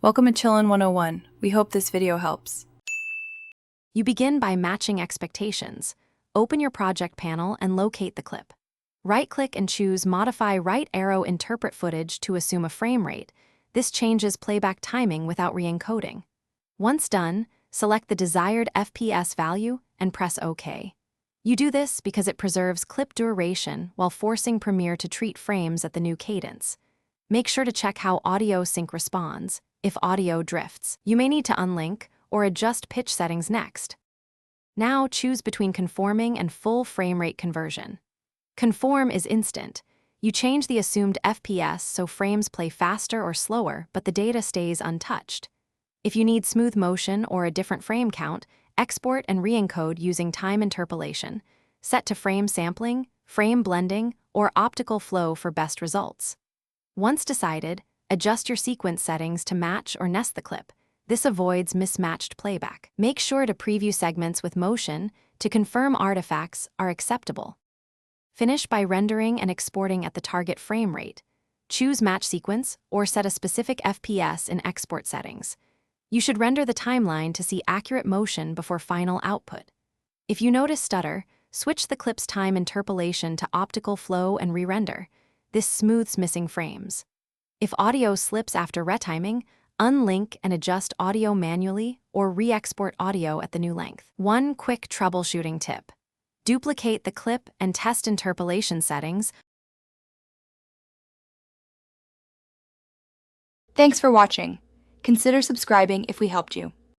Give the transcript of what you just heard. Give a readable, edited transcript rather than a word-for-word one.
Welcome to Chillin' 101. We hope this video helps. You begin by matching expectations. Open your project panel and locate the clip. Right-click and choose Modify Right Arrow Interpret Footage to assume a frame rate. This changes playback timing without re-encoding. Once done, select the desired FPS value and press OK. You do this because it preserves clip duration while forcing Premiere to treat frames at the new cadence. Make sure to check how audio sync responds. If audio drifts, you may need to unlink or adjust pitch settings next. Now choose between conforming and full frame rate conversion. Conform is instant. You change the assumed FPS so frames play faster or slower, but the data stays untouched. If you need smooth motion or a different frame count, export and re-encode using time interpolation. Set to frame sampling, frame blending, or optical flow for best results. Once decided, adjust your sequence settings to match or nest the clip. This avoids mismatched playback. Make sure to preview segments with motion to confirm artifacts are acceptable. Finish by rendering and exporting at the target frame rate. Choose match sequence or set a specific FPS in export settings. You should render the timeline to see accurate motion before final output. If you notice stutter, switch the clip's time interpolation to optical flow and re-render. This smooths missing frames. If audio slips after retiming, unlink and adjust audio manually or re-export audio at the new length. One quick troubleshooting tip. Duplicate the clip and test interpolation settings. Thanks for watching. Consider subscribing if we helped you.